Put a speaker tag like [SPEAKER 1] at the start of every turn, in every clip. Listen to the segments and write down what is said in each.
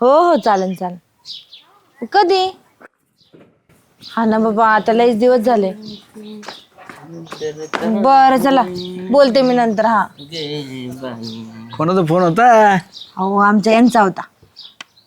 [SPEAKER 1] हो हो चालेल चालेल. कधी? हा ना बाबा आता लयच दिवस झाले. बरं चला बोलते मी नंतर. हा
[SPEAKER 2] कोणाचा फोन होता?
[SPEAKER 1] अहो आमच्या यांचा होता.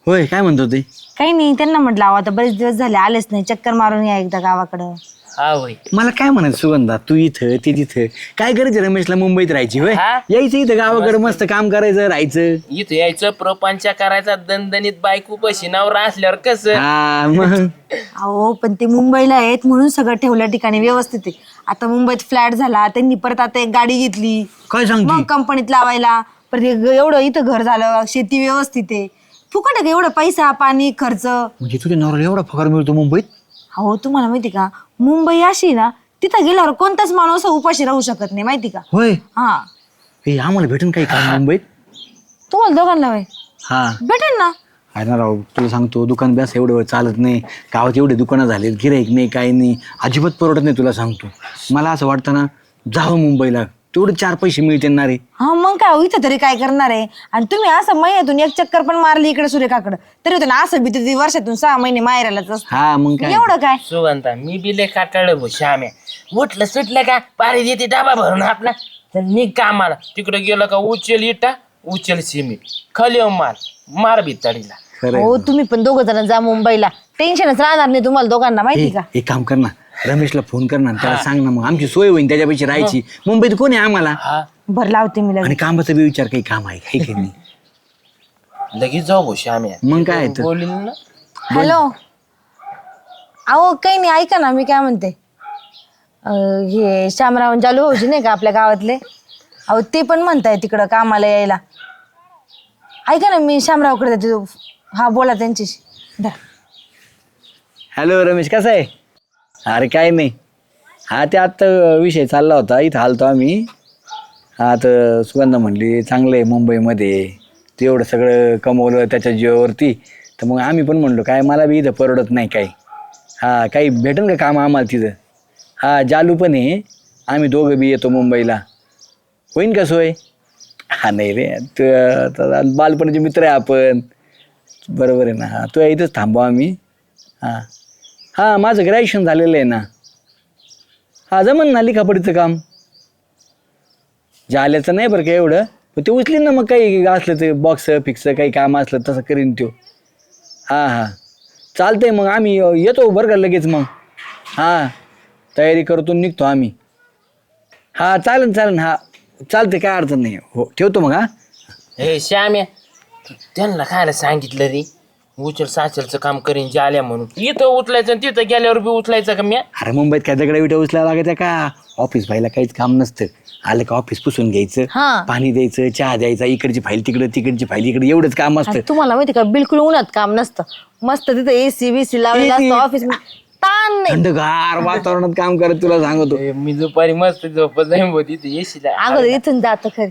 [SPEAKER 2] होय, काय म्हणतो ते?
[SPEAKER 1] काही नाही, त्यांना म्हटलं अहो आता बरेच दिवस झाले आलेच नाही, चक्कर मारून या एकदा गावाकडं.
[SPEAKER 3] हा होय.
[SPEAKER 2] मला काय म्हणायचं सुगंधा, तू इथं ते तिथं काय करायचं? रमेशला मुंबईत राहायची होय,
[SPEAKER 3] हा.
[SPEAKER 2] यायचं इथं गावाकडे मस्त काम करायचं, राहायचं.
[SPEAKER 3] इथं यायचं प्रपंच करायचा, दणदणीत बायको पशी नवरा असल्यावर कसं.
[SPEAKER 2] हा मग
[SPEAKER 1] अहो पण ते मुंबईला आहेत म्हणून सगळं ठेवल्या ठिकाणी व्यवस्थित आहे. आता मुंबईत फ्लॅट झाला, त्यांनी परत आता एक गाडी घेतली,
[SPEAKER 2] काय सांगते?
[SPEAKER 1] मग कंपनीत लावायला. परत एवढं इथं घर झालं, शेती व्यवस्थित आहे. फुकट आहे का एवढं पैसा पाणी खर्च?
[SPEAKER 2] म्हणजे तुझ्या नवऱ्याला एवढा पगार मिळतो मुंबईत?
[SPEAKER 1] अहो तुम्हाला माहिती का, मुंबई अशी ना, तिथं गेल्यावर कोणताच माणूस उपाशी राहू शकत नाही माहिती का.
[SPEAKER 2] होय.
[SPEAKER 1] हा
[SPEAKER 2] हे आम्हाला भेटून काही काम मुंबईत?
[SPEAKER 1] तुम्हाला दोघांना वय
[SPEAKER 2] हा
[SPEAKER 1] भेटेल ना.
[SPEAKER 2] आहे ना राव, तुला सांगतो दुकान बॅस एवढं वेळ चालत नाही, गावात एवढे दुकानं झालेत, गिराईक नाही काही नाही, अजिबात परवडत नाही. तुला सांगतो मला असं वाटतं ना, जावं मुंबईला, तेवढे 4 पैसे मिळतील ना रे.
[SPEAKER 1] हा मग काय हो, इथं तरी काय करणार आहे. आणि तुम्ही असं महिन्यातून एक चक्कर पण मारली इकडे सुरेखाकडे तरी होतं ना, असं बी तर वर्षातून 6 महिने माहेरालाच असतं.
[SPEAKER 2] हा मग काय
[SPEAKER 1] एवढं काय.
[SPEAKER 3] सुगंधा मी बिले काटाळ श्याम्या उठलं सुटलं का पाणी देते डबा भरून आपला, तर निघ कामाला. तिकडे गेलं का उचल इटा उचल सिमेंट खाली माल मार भिताडीला.
[SPEAKER 2] खरं
[SPEAKER 1] हो तुम्ही पण दोघं जण जा मुंबईला, टेन्शनच राहणार नाही तुम्हाला दोघांना माहिती का.
[SPEAKER 2] एक काम कर ना, रमेशला फोन कर ना, त्याला सांग ना, मग आमची सोय होईल त्याच्यापेक्षा राहायची. मुंबईत कोण आहे आम्हाला?
[SPEAKER 3] हा
[SPEAKER 1] बरं लावते मी लगेच.
[SPEAKER 2] आणि कामाचा बी विचार, काही काम आहे काही काही नाही.
[SPEAKER 3] लगेच जाऊ भाऊ श्याम्या.
[SPEAKER 2] मग काय तर.
[SPEAKER 3] बोलील ना.
[SPEAKER 1] हॅलो अहो काही नाही, ऐका ना मी काय म्हणते. हे श्यामराव जालू भाऊजी नाही का आपल्या गावातले, अहो ते पण म्हणताय तिकडं कामाला यायला. ऐका ना मी श्यामरावकडे जाते. हा बोला त्यांच्याशी. धरा.
[SPEAKER 2] हॅलो रमेश, कसा आहे? अरे काय नाही, हा ते आत्ता विषय चालला होता, इथं आलतो आम्ही. हा तर सुगंधा म्हणली चांगलं आहे मुंबईमध्ये, ते एवढं सगळं कमवलं त्याच्या जीवावरती, तर मग आम्ही पण म्हणलो काय मला बी इथं परवडत नाही काही. हा काही भेटेल का काम आम्हाला तिथं? हा जालू पण आहे, आम्ही दोघं बी येतो मुंबईला, होईन का सोय? हा नाही रे, तू बालपणाचे मित्र आहे आपण, बरोबर आहे ना. हा तू इथंच थांबू आम्ही. हां हां माझं ग्रॅज्युएशन झालेलं आहे ना. हा जमन ना लिखापडीचं काम, झाल्याचं नाही बरं का एवढं, पण ते उचलीन ना, मग काही असलं ते बॉक्स फिक्स काही काम असलं तसं करीन तो. हां हां चालतंय, मग आम्ही येतो बरं का लगेच. मग हां तयारी करतो, निघतो आम्ही. हां चालेल चालेल, हां चालते, काय अडचण नाही. हो ठेवतो मग. हां
[SPEAKER 3] हे श्याम्या त्यांना खायला सांगितलं रे उचल साचलचं काम करीन जाल्या म्हणून. इथं उचलायचं आणि तिथं गेल्यावर बी उचलायचं का म्या?
[SPEAKER 2] अरे मुंबईत काय दगडा विटा उचलायला लागायचं का? ऑफिस व्हायला काहीच काम नसतं, आलं का ऑफिस पुसून घ्यायचं,
[SPEAKER 1] हा.
[SPEAKER 2] पाणी द्यायचं, चहा द्यायचा, इकडची फाईल तिकडे तिकडची फाईल इकडे, एवढंच काम असतं.
[SPEAKER 1] आणि तुम्हाला माहिती का बिलकुल उन्हात काम नसतं, मस्त तिथं एसी बीसी लावलेलं असतं ऑफिस, ताण नाही.
[SPEAKER 2] थंडगार वातावरणात काम करत तुला सांगतो.
[SPEAKER 3] मी दुपारी मस्त झोपत जाईन बघ तिथे येशीला.
[SPEAKER 1] अगोदर इथून जात खरी.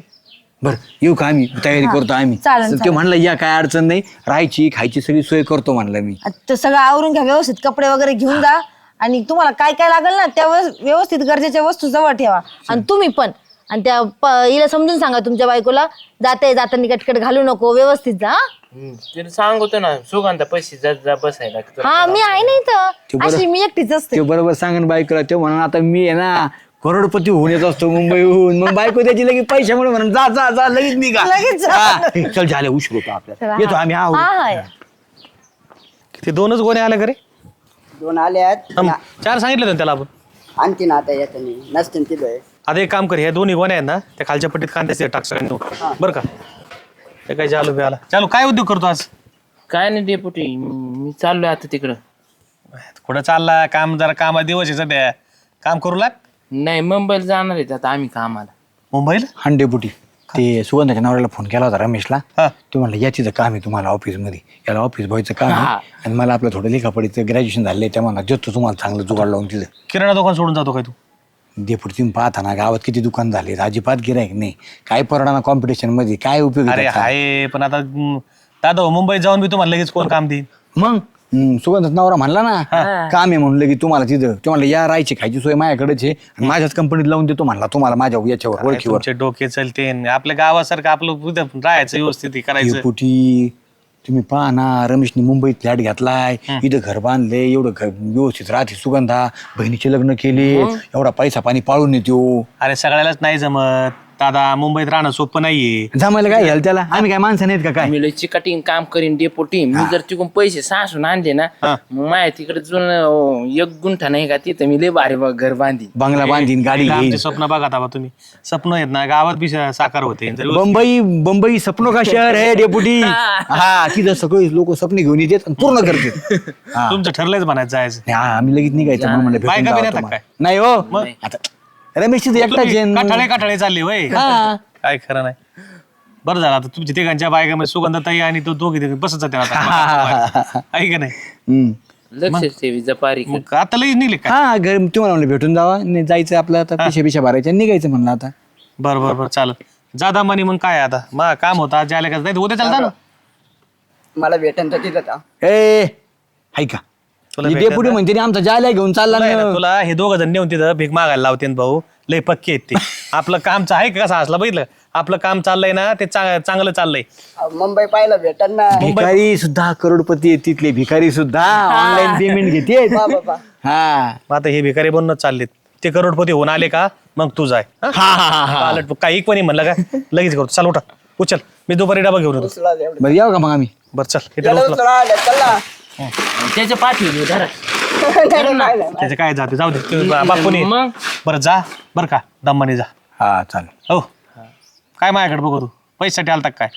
[SPEAKER 2] बरं येऊ का? आम्ही तयारी करतो आम्ही.
[SPEAKER 1] चालेल,
[SPEAKER 2] ते
[SPEAKER 1] चालेल.
[SPEAKER 2] म्हणलं या काय अडचण नाही, राहायची खायची सगळी सोय करतो म्हणलं मी.
[SPEAKER 1] आता सगळं आवरून घ्या व्यवस्थित, कपडे वगैरे घेऊन जा, आणि तुम्हाला काय काय लागेल ना त्या व्यवस्थित गरजेच्या वस्तू जवळ ठेवा. आणि तुम्ही पण, आणि त्या हिला समजून सांगा तुमच्या बायकोला, जाताना कटकट घालू नको, व्यवस्थित जा.
[SPEAKER 3] तिला सांगतो ना सुगंधा पैसे जा बसायला.
[SPEAKER 1] हा मी आहे नाही तर, अशी मी एकटीच असते.
[SPEAKER 2] ते बरोबर सांगन बायकोला, ते म्हणून आता मी आहे ना करोडपती होऊन येत असतो मुंबईहून, मग बायको त्याची लगेच पैशामुळे म्हणून जा जा जा लगेच निघा.
[SPEAKER 1] लगेच जा.
[SPEAKER 2] हा, चल झाले उशीर होतो आपल्याला, येतो आम्ही.
[SPEAKER 1] हा हा
[SPEAKER 4] ते 2च गोणे आले का रे?
[SPEAKER 5] 2 आले आहेत.
[SPEAKER 4] 4 सांगितले होते ना त्याला आपण.
[SPEAKER 5] आणखीन आता येतं मी नसतील तिथं.
[SPEAKER 4] आता एक काम कर, ह्या 2 गोण्या आहेत ना, त्या खालच्या पट्टीत कांद्याचे टाक सगळ्यांनी, बरं का? ते काय चालू बी आला. चालू काय उद्योग करतो आज?
[SPEAKER 3] काय नाही डेपुटी, मी चाललोय आता तिकडं.
[SPEAKER 4] कुठं चालला? काम जरा कामा दिवस आहे सध्या, काम करू लाग.
[SPEAKER 3] नाही मुंबईला जाणार आहेत आता आम्ही कामाला.
[SPEAKER 4] मुंबईला?
[SPEAKER 2] हंडे बुटी ते सुगंधाच्या नवऱ्याला फोन केला होता रमेशला.
[SPEAKER 4] हा.
[SPEAKER 2] तो म्हणलं या तिथं काम आहे तुम्हाला ऑफिसमध्ये, याला ऑफिस बॉयचं काम आहे,
[SPEAKER 3] हा.
[SPEAKER 2] आणि मला आपलं थोडं लिखापडीचं ग्रॅज्युएशन झालंय, त्या म्हणा देतो तुम्हाला चांगलं जुगाड लावून तिथं.
[SPEAKER 4] किराणा दुकान सोडून जातो काय तू?
[SPEAKER 2] डेपुटी तुम्ही पाहता ना गावात किती दुकान झाले, अजिबात गिरायक नाही, काय परवडा कॉम्पिटिशन मध्ये, काय उपयोग आहे
[SPEAKER 4] अरे
[SPEAKER 2] त्याचा?
[SPEAKER 4] हाय, पण आता दादा हो, मुंबईत जाऊन बी तुम्हाला लगेच कोण काम देईल?
[SPEAKER 2] मग सुगंधाचा नवरा म्हणला ना काम आहे म्हणलं की तुम्हाला तिथं, ते म्हणलं या राहायची खायची सोय माझ्याकडेच आहे, आणि माझ्याच कंपनीत लावून देतो म्हणला तुम्हाला, माझ्या याच्यावर
[SPEAKER 4] काय
[SPEAKER 2] ओळखीवर.
[SPEAKER 4] तुमचे डोके चलते, आपल्या गावासारखं आपलं उद्या राहायचं व्यवस्थित हे करायचं.
[SPEAKER 2] डेपुटी तुम्ही पहा ना, रमेशने मुंबईत फ्लॅट घेतलाय, इथं घर बांधले, एवढं घर व्यवस्थित राहते, सुगंधा बहिणीचे लग्न केले, एवढा पैसा पाणी पाळून येतो.
[SPEAKER 4] अरे सगळ्यालाच नाही जमत दादा, मुंबईत राहणं सोपं नाहीये.
[SPEAKER 2] जमायला काय घ्याल त्याला, आम्ही काय माणसं नाहीत का काय?
[SPEAKER 3] मी लय चिकाटीन काम करीन डेपोटी. मी जर तिकडून पैसे सासून आणले ना, मग माझ्या तिकडे जुनं एक गुंठा नाही का तिथं मी लय भारी घर बांधीन.
[SPEAKER 2] बंगला बांधीन, गाडी घेईन.
[SPEAKER 4] आमचे स्वप्न बघा दाबा तुम्ही, स्वप्न आहेत ना गावात बी साकार होते.
[SPEAKER 2] बंबई सपनों का शहर है डेपुटी. हा, तिथं सगळे लोक स्वप्न घेऊन येतात आणि पूर्ण करतात. हा.
[SPEAKER 4] तुमचं ठरलंच म्हणायचं जायचं.
[SPEAKER 2] हा, आम्ही लगेच निघायचं म्हणून म्हणलं भेटून
[SPEAKER 4] बायका
[SPEAKER 2] जावं
[SPEAKER 4] बी नेतात
[SPEAKER 2] तुम्हाला.
[SPEAKER 4] काय?
[SPEAKER 2] नाही हो, आता रमेशची एकटाच आहे.
[SPEAKER 4] काठाळे चालले वय, काय खरं नाही. बरं झालं आता तुमच्या तिघांच्या बायकामध्ये सुगंधाताई आणि तो दोघे बसत जाते आता. आहे का नाही?
[SPEAKER 2] हम्म.
[SPEAKER 3] लक्ष ठेवी जपारी.
[SPEAKER 4] मग आता लगेच निघले का?
[SPEAKER 2] हा, घर तुम्हाला म्हणलं भेटून जावा, नाही जायचं आपलं आता, पिशा भरायच्या आणि निघायचं म्हणलं आता.
[SPEAKER 4] बरं चालत जादा म्हणे. मग काय आता मग काम होता आज आले का नाही उद्या चालता ना.
[SPEAKER 5] मला भेटन तर तिथं का
[SPEAKER 2] ए ऐका,
[SPEAKER 4] तुला
[SPEAKER 2] डेपुटी म्हणते ना, आमचा जाल्या घेऊन चालला
[SPEAKER 4] तुला आहे
[SPEAKER 2] ना.
[SPEAKER 4] ना, तुला हे दोघं जण नेऊन तिथं भीक मागायला लावते भाऊ. लय पक्के आहेत ते. आपलं कामचं आहे का कसं असलं बघितलं, आपलं काम चाललंय ना ते चांगलं चाललंय.
[SPEAKER 5] मुंबई पाहायला भेटन ना.
[SPEAKER 2] भिकारी सुद्धा करोडपती आहेत तिथले, भिकारी सुद्धा ऑनलाईन पेमेंट घेते.
[SPEAKER 5] बाबा
[SPEAKER 2] हा,
[SPEAKER 4] मग आता हे भिकारी बनूनच चाललेत. ते करोडपती होऊन आले का मग तू जाय. पालट काही कोणी म्हणलं का लगेच करतो. चल उठा, उचल, मी दुपारी डबा घेऊन येतो.
[SPEAKER 5] उचला एवढं.
[SPEAKER 2] बरं येऊ का मग आम्ही?
[SPEAKER 4] बरं चल इथे
[SPEAKER 5] त्याला
[SPEAKER 4] उचला.
[SPEAKER 5] उचला आलं, चला.
[SPEAKER 3] त्याच्या पाठीवर धरा.
[SPEAKER 5] नाही, नाही.
[SPEAKER 4] त्याचे काय जाते जाऊ दे ते बापून ये.
[SPEAKER 3] मग
[SPEAKER 4] बरं जा, बरं का दम्माने जा.
[SPEAKER 2] हा चालेल.
[SPEAKER 4] हो काय माझ्याकडे बघू तू पैशासाठी आलता का काय?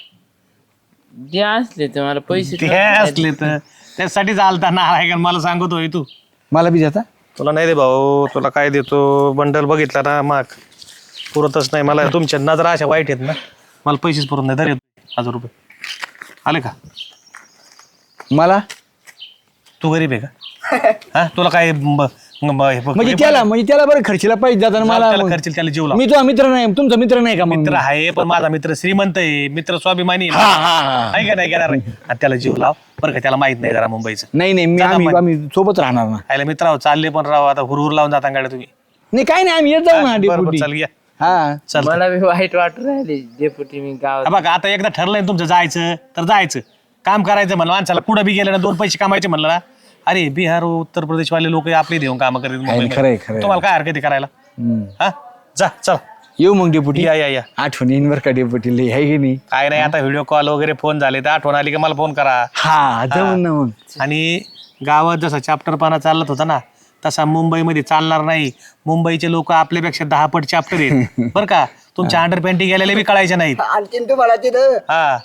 [SPEAKER 3] जे असले ते मला पैसे
[SPEAKER 4] ते असले तर त्यासाठी चालता ना आहे का मला सांगतोय तू.
[SPEAKER 2] मला बी देता?
[SPEAKER 4] तुला नाही दे भाऊ, तुला काय देतो बंडल बघितला ना मग पुरतच नाही मला. तुमच्या नजरा अशा वाईट आहेत ना, मला पैसेच पुरत नाही. धर 1000 रुपये आले का?
[SPEAKER 2] मला
[SPEAKER 4] तू गरीब आहे का? हा तुला काय
[SPEAKER 2] म्हणजे त्याला बरं खर्चीला पैसे जाताना मला
[SPEAKER 4] खर्चेल त्याला जीव लाव.
[SPEAKER 2] मी तुझा मित्र नाही, तुमचा मित्र नाही का मग?
[SPEAKER 4] मित्र आहे पण माझा मित्र श्रीमंत आहे, मित्र स्वाभिमानी आहे. आहे का नाही घेणार नाही? आणि त्याला जीव लाव बरं का, त्याला माहित नाही जरा मुंबईचं.
[SPEAKER 2] नाही मी आम्ही सोबत राहणार ना.
[SPEAKER 4] आयला मित्र चालले पण राव आता हुरहुर लावून जाता गाड्या तुम्ही.
[SPEAKER 2] नाही काही नाही, आम्ही येत जाऊ ना
[SPEAKER 4] बरं,
[SPEAKER 2] डेपुटी.
[SPEAKER 4] चल घ्या
[SPEAKER 2] हा
[SPEAKER 4] चल.
[SPEAKER 3] मला बी वाईट वाटू राहिले डेपुटी. मी गावात
[SPEAKER 4] बघा आता एकदा ठरलंय ना तुमचं जायचं तर जायचं, काम करायचं म्हणलं माणसाला. कुठं बी गेलं ना 2 पैसे कमायचे म्हणलं ना, अरे बिहार उत्तर प्रदेशवाले लोक आपले देऊन काम करतात मुंबईमध्ये.
[SPEAKER 2] खरंय.
[SPEAKER 4] तुम्हाला काय हरकत आहे करायला? हा जा चल
[SPEAKER 2] येऊ मग डेपुटी.
[SPEAKER 4] या
[SPEAKER 2] आठवण येईन बरं का डेपुटी, लई आहे की नाही?
[SPEAKER 4] काय नाही आता व्हिडिओ कॉल वगैरे फोन झाले तर आठवण आली की मला फोन करा.
[SPEAKER 2] हा जाऊन ना मग.
[SPEAKER 4] आणि गावात जसा चॅप्टरपणा चालत होता ना तसा मुंबईमध्ये चालणार नाही. मुंबईचे लोक आपल्यापेक्षा 10 पट चॅप्टर आहेत बरं का. तुमच्या अंडरपॅन्टी गेलेले बी कळायच्या नाहीत.
[SPEAKER 5] आणखीन तुम्हाला तिथं
[SPEAKER 4] हा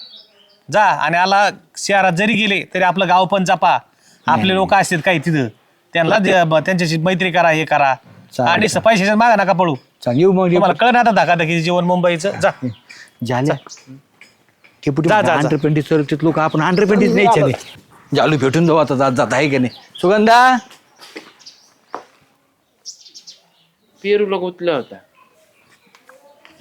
[SPEAKER 4] जा. आणि आला शहरात जरी गेले तरी आपलं गाव पण जपा. आपले लोक असतात काही तिथं, त्यांना त्यांच्याशी मैत्री करा, हे करा. आणि पैशाच्या मागा नका पळू.
[SPEAKER 2] चाल येऊ मग
[SPEAKER 4] तुम्हाला कळ ना आता धकाधकीचं जीवन मुंबईचं. जा
[SPEAKER 2] झाल्या डेपुटी.
[SPEAKER 4] जा.
[SPEAKER 2] अंडरपेंटी सरते लोक, आपण अंडरपेंटीच नाही चले. जालू भेटून जाऊ आता, जात आहे की नाही? सुगंधा
[SPEAKER 3] पेरूला गुतला होता.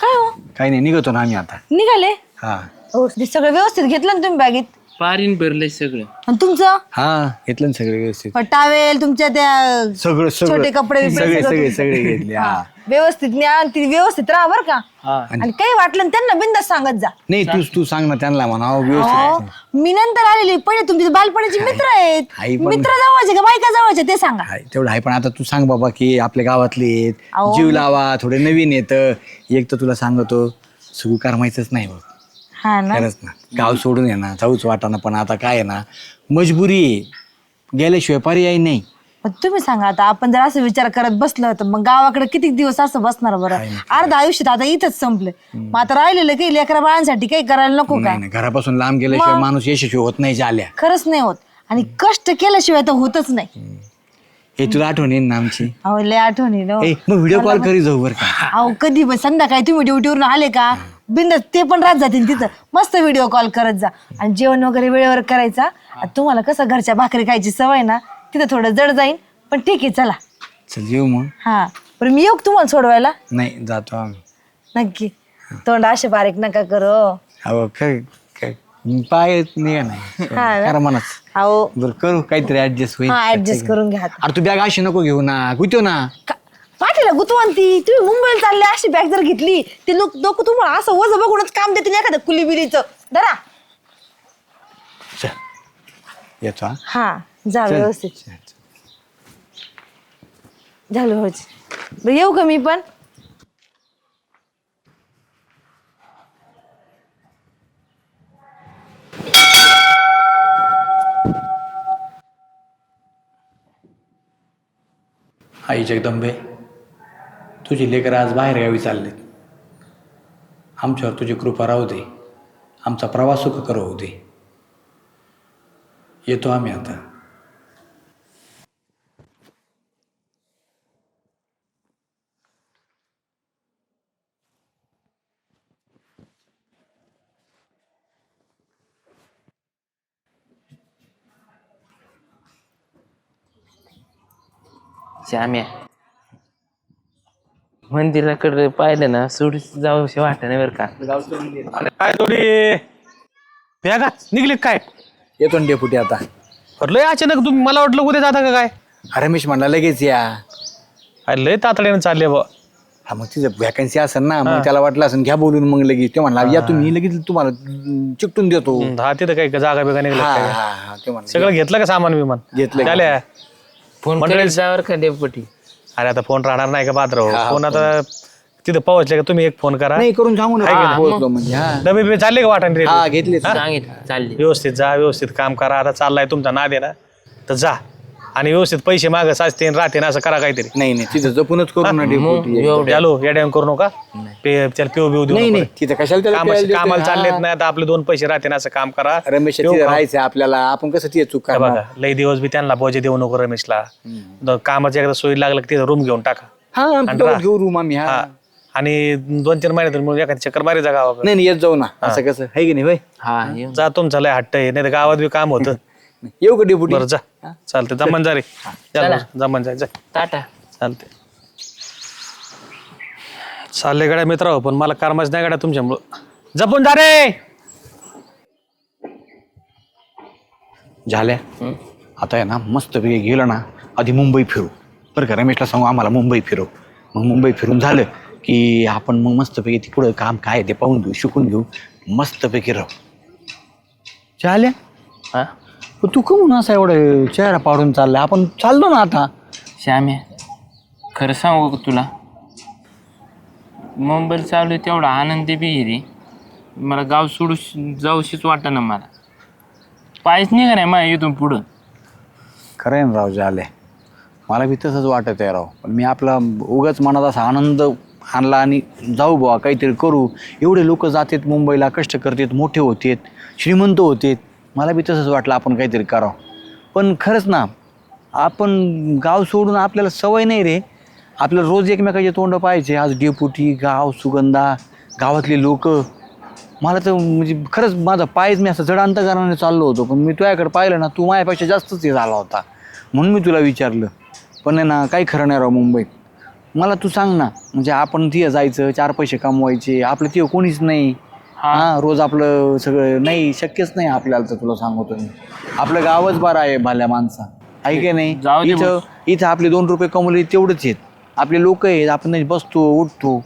[SPEAKER 1] काय हो
[SPEAKER 2] काही नाही, निघतो ना आम्ही आता.
[SPEAKER 1] निघाले?
[SPEAKER 2] हा
[SPEAKER 1] हो ते सगळं व्यवस्थित घेतलं ना तुम्ही बॅगेत?
[SPEAKER 3] पारीन भरलंय सगळं.
[SPEAKER 1] आणि तुमचं
[SPEAKER 2] हा घेतलं ना सगळे व्यवस्थित.
[SPEAKER 1] टावेल तुमच्या त्या
[SPEAKER 2] सगळं
[SPEAKER 1] छोटे कपडे बिपडे
[SPEAKER 2] सगळे घेतले. हा
[SPEAKER 1] व्यवस्थित न्या आणि ती व्यवस्थित राहा बरं का.
[SPEAKER 3] हा
[SPEAKER 1] आणि काही वाटलं ना त्यांना बिंदास सांगत जा.
[SPEAKER 2] नाही तू सांग ना त्यांना म्हणा व्यवस्थित.
[SPEAKER 1] हो, मी नंतर आलेली, पहिले तुमचे बालपणीचे मित्र आहेत.
[SPEAKER 2] आई पण-
[SPEAKER 1] मित्र जवळचे का बायका जवळचे ते सांगा.
[SPEAKER 2] हाय, तेवढं आहे पण आता तू सांग बाबा की आपल्या गावातले आहेत,
[SPEAKER 1] अहो.
[SPEAKER 2] जीव लावा, थोडे नवीन येत. एक तर तुला सांगतो सगळं करमायचंच नाही बघ.
[SPEAKER 1] हा ना.
[SPEAKER 2] खरंच ना, गाव सोडून ये ना, जाऊच वाटाना. पण आता काय आहे ना, मजबुरी आहे, गेल्याशिवाय पर्याय नाही.
[SPEAKER 1] मग तुम्ही सांगा आता, आपण जर असं विचार करत बसलो तर मग गावाकडे किती दिवस असं बसणार बरं? अर्ध आयुष्यात आता इथंच संपलंय. मग आता राहिलेलं काही लेकरा बाळांसाठी काही करायला नको
[SPEAKER 2] नाही
[SPEAKER 1] का?
[SPEAKER 2] नाही, घरापासून लांब गेल्याशिवाय माणूस यशस्वी होत नाही. झाल्या
[SPEAKER 1] खरंच नाही होत. आणि कष्ट केल्याशिवाय तर होतच नाही.
[SPEAKER 2] हे तुला आठवण येईन ना आमची?
[SPEAKER 1] अहो लय आठवणी ना.
[SPEAKER 2] ए, मग व्हिडिओ कॉल करी जाऊ बरं का.
[SPEAKER 1] अहो कधी पण संध्याकाळी तुम्ही ड्युटीवरून आले का बिंदास ते पण राहत जातील तिथं, मस्त व्हिडिओ कॉल करत जा. आणि जेवण वगैरे वेळेवर करायचा. आता तुम्हाला कसं घरच्या भाकरी खायची सवय ना, तिथं थोडं जड जाईल पण ठीक आहे चला.
[SPEAKER 2] चल येऊ मग.
[SPEAKER 1] हा पण मी येऊ का तुम्हाला सोडवायला?
[SPEAKER 2] नाही जातो आम्ही.
[SPEAKER 1] नक्की. तोंड असे बारीक नका करू.
[SPEAKER 2] अहो काय पाय निघा नाही
[SPEAKER 1] हा ना?
[SPEAKER 2] करा मनाच.
[SPEAKER 1] अहो
[SPEAKER 2] बरं करू काहीतरी ऍडजस्ट होईल.
[SPEAKER 1] हा ऍडजस्ट करून घ्या.
[SPEAKER 2] अरे तू बॅग अशी नको घेऊ ना, गुतो ना.
[SPEAKER 1] पाठीला गुतवंती तुम्ही मुंबईला चालले, अशी बॅग जर घेतली ते लोक तुम्हाला असं वज बघूनच काम देतील एखादं कुली बिलीचं. धरा
[SPEAKER 2] चल येतो हा
[SPEAKER 1] हा जा व्यवस्थित झालं भाऊजी. बरं येऊ का मी पण.
[SPEAKER 2] आई जगदंबे, तुझी लेकरं आज बाहेर गावी चाललेत. आमच्यावर तुझी कृपा राहू दे, आमचा प्रवास सुखकर होऊ दे. येतो आम्ही आता.
[SPEAKER 3] श्याम्या मंदिराकडे पाहिलं ना सोडी जाऊशी वाटत नाही बरं का.
[SPEAKER 4] अरे काय थोडी बॅगा निघली काय?
[SPEAKER 2] येतो ना डेपुटी आता.
[SPEAKER 4] अरे लय अचानक तुम्ही, मला वाटलं उद्या जाता का काय?
[SPEAKER 2] रमेश म्हणला लगेच या.
[SPEAKER 4] अरे लय तातडीनं चालले बा.
[SPEAKER 2] हा मग तिथं व्हॅकन्सी असेल ना, मग त्याला वाटलं असेल घ्या बोलून, मग लगेच ते म्हणला या तुम्ही, लगेच तुम्हाला चिकटून देतो.
[SPEAKER 4] हा तिथं काय जागा बिगा निघली
[SPEAKER 2] हा
[SPEAKER 4] काय?
[SPEAKER 2] हा हा ते म्हणलं
[SPEAKER 4] सगळं घेतलं का सामान विमान?
[SPEAKER 2] घेतलं.
[SPEAKER 4] झाल्या.
[SPEAKER 3] फोन
[SPEAKER 4] मंडळी-
[SPEAKER 3] जावर का डेपुटी.
[SPEAKER 4] अरे आता फोन राहणार नाही का पात्र?
[SPEAKER 2] हा,
[SPEAKER 4] फोन आता तिथं पोहोचले का तुम्ही एक फोन करा.
[SPEAKER 2] नाही करून सांगू ना
[SPEAKER 3] हा,
[SPEAKER 2] पोहोचलो म्हणजे. हा
[SPEAKER 4] डबे बिबे चालले का वाटण रे?
[SPEAKER 2] हा घेतले.
[SPEAKER 3] सांगितलं चालली.
[SPEAKER 4] व्यवस्थित जा, व्यवस्थित काम करा. आता चाललाय तुमचा नाद आहे ना, तर जा आणि व्यवस्थित पैसे माग साचते राहते ना, असं करा काहीतरी.
[SPEAKER 2] नाही नाही तिथं जपूनच करू ना डेपुटी.
[SPEAKER 4] चालो या टाइम करू नका. त्याला पिऊ बिऊ देऊ
[SPEAKER 2] नाही
[SPEAKER 4] नका.
[SPEAKER 2] नाही तिथं कशाला त्याला प्यायला देतोय?
[SPEAKER 4] कामाला चाललेत
[SPEAKER 2] हा.
[SPEAKER 4] नाही आता आपले 2 पैसे राहते ना, असं काम करा.
[SPEAKER 2] रमेश
[SPEAKER 4] पिऊ
[SPEAKER 2] तिथं
[SPEAKER 4] खा.
[SPEAKER 2] राहायचं आपल्याला, आपण कसं तिथे चूक
[SPEAKER 4] हे
[SPEAKER 2] करणार?
[SPEAKER 4] बघा लई दिवस बी त्यांना बोजे देऊ नको रमेशला. कामाची एकदा सोयी लागलं की तिथं रूम घेऊन टाका.
[SPEAKER 2] हा
[SPEAKER 4] आणि राहा.
[SPEAKER 2] घेऊ रूम आम्ही.
[SPEAKER 4] हा.
[SPEAKER 2] हा
[SPEAKER 4] आणि 2-3 महिन्यातून मग एखादी चक्कर मारी जा गावाकडे.
[SPEAKER 2] नाही नाही येत जाऊ ना. असं कसं आहे की नाही भाई?
[SPEAKER 3] हा येऊ.
[SPEAKER 4] जा, तुमचा लय हट्ट आहे, नाही तर गावात बी काम होतं.
[SPEAKER 2] येऊ का डेपुटी?
[SPEAKER 4] बरं जा, चालते. जमन जा रे,
[SPEAKER 3] चला.
[SPEAKER 4] जमन जाय जा,
[SPEAKER 3] टाटा.
[SPEAKER 4] चालते. चालले गाड्या मित्र हो, पण मला कर्मच नाही गाड्या तुमच्यामुळं. जपून जा रे.
[SPEAKER 2] झाल्या आता आहे ना मस्त पैकी गेलं ना, आधी मुंबई फिरू बरं का. रमेशला सांगू आम्हाला मुंबई फिरव. मग मुंबई फिरून झालं की आपण मग मस्तपैकी ती पुढं काम काय ते पाहून घेऊ, शिकून घेऊ, मस्तपैकी राहू. झाल्या
[SPEAKER 3] हा
[SPEAKER 2] तू कमून असा एवढं चेहरा पाडून चाललाय? आपण चाललो ना आता.
[SPEAKER 3] श्याम्या खरं सांगू का तुला, मुंबईला चालू तेवढा आनंदी बी आहे रे. मला गाव सोडू जाऊशीच वाटत ना मला. पायच निघा नाही माझ्या इथून पुढं.
[SPEAKER 2] खरं आहे ना राव झाल्या, मला बी तसंच वाटत आहे राव. पण मी आपला उगाच मनात असा आनंद आणला आणि जाऊ बुवा काहीतरी करू. एवढे लोक जातात मुंबईला, कष्ट करतात, मोठे होतात, श्रीमंत होतात. मला बी तसंच वाटलं आपण काहीतरी करावं. पण खरंच ना, आपण गाव सोडून आपल्याला सवय नाही रे. आपल्याला रोज एकमेकाचे तोंड पाहायचे. आज डेपुटी, गाव, सुगंधा, गावातले लोक. मला तर म्हणजे खरंच माझा पायच मी असं जडांतकरणाने चाललो होतो. पण मी तुझ्याकडे पाहिलं ना, तू माझ्यापेक्षा जास्तच हे झाला होता, म्हणून मी तुला विचारलं. पण आहे ना, काही खरं नाही राव मुंबईत. मला तू सांग ना, म्हणजे आपण तिथं जायचं, 4 पैसे कमवायचे, आपलं तिथं कोणीच नाही. हा रोज आपलं सगळं नाही, शक्यच नाही आपल्याला. तर तुला सांगतो मी, आपलं गावच बरं आहे भाल्या माणसा, आहे की नाही?
[SPEAKER 3] जाऊ दे
[SPEAKER 2] इथं आपले 2 रुपये कमवले तेवढंच आहेत. आपले लोक आहेत, आपण बसतो उठतो.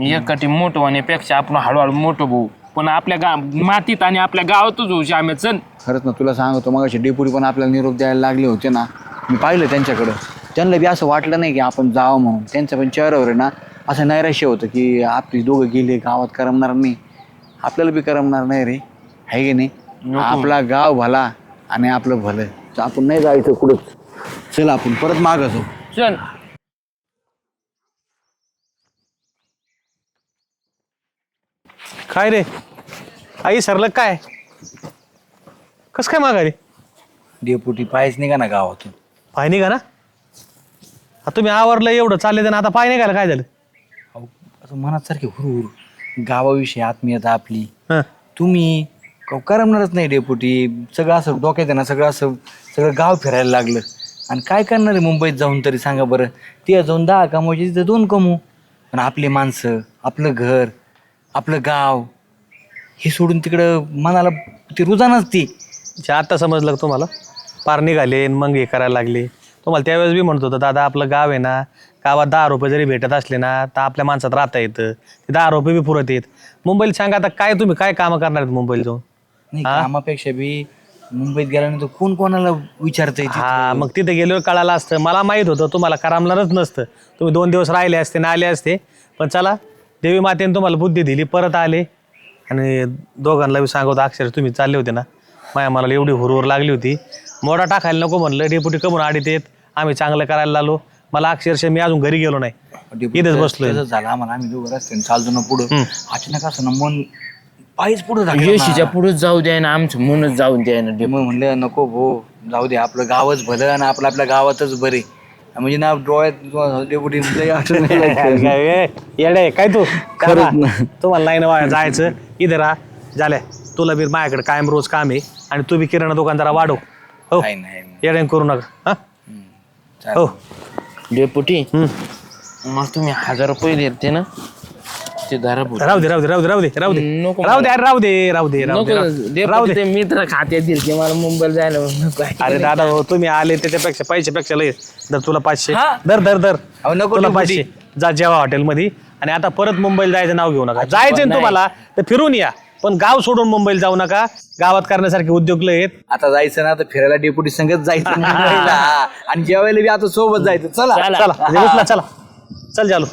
[SPEAKER 3] एकटी मोठं होण्यापेक्षा आपण हळूहळू मोठं भाऊ. पण आपल्या मातीत आणि आपल्या गावातच होऊ श्याम्या. चल.
[SPEAKER 2] खरंच ना, तुला सांगतो मग डेपुटी पण आपल्याला निरोप द्यायला लागले होते ना. मी पाहिलं त्यांच्याकडं, त्यांना बी असं वाटलं नाही की आपण जावं म्हणून. त्यांच्या पण चेहऱ्यावर आहे ना असं नैराश्य होतं की आपली दोघं गेले, गावात करमणार नाही, आपल्याला बी करमणार नाही रे, आहे की नाही? आपला गाव भला आणि आपलं भलं. तर आपण नाही जायचं कुठंच. चल आपण परत मागं जाऊ.
[SPEAKER 3] चल.
[SPEAKER 4] काय रे आई सरलं काय? कस काय माघारी?
[SPEAKER 2] डेपुटी पायच निघा ना गावातून.
[SPEAKER 4] पाय निघा ना. आता तुम्ही आवरलं एवढं चालले ना, आता पाय निघायला काय झालं?
[SPEAKER 2] असं मनात सारखी हुरहुर, गावाविषयी आत्मीयता आपली.
[SPEAKER 4] हं.
[SPEAKER 2] तुम्ही करमणारच नाही डेपुटी. सगळं असं डोक्यात आहे ना, सगळं गाव फिरायला लागलं. आणि काय करणार आहे मुंबईत जाऊन तरी सांगा बरं? ते जाऊन 10 कमवायचे, तिथं 2 कमवू. पण आपली माणसं, आपलं घर, आपलं गाव हे सोडून तिकडं मनाला ती रुजानच ती.
[SPEAKER 4] आता समजलं का तुम्हाला? पार निघाले आणि मग हे करायला लागले. तुम्हाला त्यावेळेस बी म्हणत होतं दादा, आपलं गाव आहे ना, गावात 10 रुपये जरी भेटत असले ना, तर आपल्या माणसात राहता येतं. ते 10 रुपये बी पुरत येत. मुंबईला सांगा आता काय तुम्ही काय कामं करणार आहेत मुंबईला जाऊन?
[SPEAKER 2] नाही कामापेक्षा बी मुंबईत गेल्यानंतर कोण कोणाला विचारतंय तिथं?
[SPEAKER 4] हा मग तिथे गेल्यावर कळालं असतं. मला माहित होतं तुम्हाला करामणारच नसतं. तुम्ही 2 दिवस राहिले असते ना आले असते. पण चला देवी मातेने तुम्हाला बुद्धी दिली, परत आले. आणि दोघांना बी सांगतो अक्षर तुम्ही चालले होते ना, माया मला एवढी हुरहुर लागली होती. मोडा टाकायला नको म्हणलं, डेपुटी कमून आडीत येत, आम्ही चांगलं करायला लागलो. मला अक्षरशः मी अजून घरी गेलो नाही, इथेच बसलोय.
[SPEAKER 2] तसंच झालं आम्हाला. आम्ही दोघं रस्त्याने चालतो ना पुढं, अचानक असं ना मन पायच पुढं
[SPEAKER 3] यशीच्या पुढेच जाऊ द्या ना, आमचं मनच जाऊन द्या ना.
[SPEAKER 2] मग म्हणलं नको भो, जाऊ दे, आपलं गावच भलं आणि आपलं आपल्या गावातच बरे. म्हणजे ना डोळ्यात डेपुटी
[SPEAKER 4] येडे काय तू तुम्हाला नाही ना जायचं, इथे राहा. झाल्या तुला बी माझ्याकडे कायम रोज काम आहे. आणि तू बी किराणा दुकान जरा वाढव. हो येडे करू नका. हा हो
[SPEAKER 3] डेपुटी मग तुम्ही 1000 रुपये देते ना, ते धरा भाऊ.
[SPEAKER 4] राहू दे राहू दे राहू दे राहू दे राहू दे
[SPEAKER 3] नको
[SPEAKER 4] राहू दे अरे राहू दे राहू दे राहू दे राहू दे.
[SPEAKER 3] डेपुटी ते मित्र खात्यात दिल की मला मुंबईला जायला नको आहे.
[SPEAKER 4] अरे दादा हो, तुम्ही आले त्याच्यापेक्षा पैशापेक्षा लय. दर तुला 500, दर दर दर
[SPEAKER 2] अहो, नको
[SPEAKER 4] तुला
[SPEAKER 2] डेपुटी.
[SPEAKER 4] 500 जा जेवा हॉटेलमध्ये. आणि आता परत मुंबईला जायचं नाव घेऊ नका. जायचं ना तुम्हाला तर फिरून या, पण गाव सोडून मुंबईला जाऊ नका. गावात करण्यासारखे उद्योग लय आहेत.
[SPEAKER 2] आता जायचं ना तर फिरायला डेपुटी संगत जायचं मुंबईला. आणि जेवायला बी आता सोबत जायचं. चला
[SPEAKER 4] चला चला चल जालो.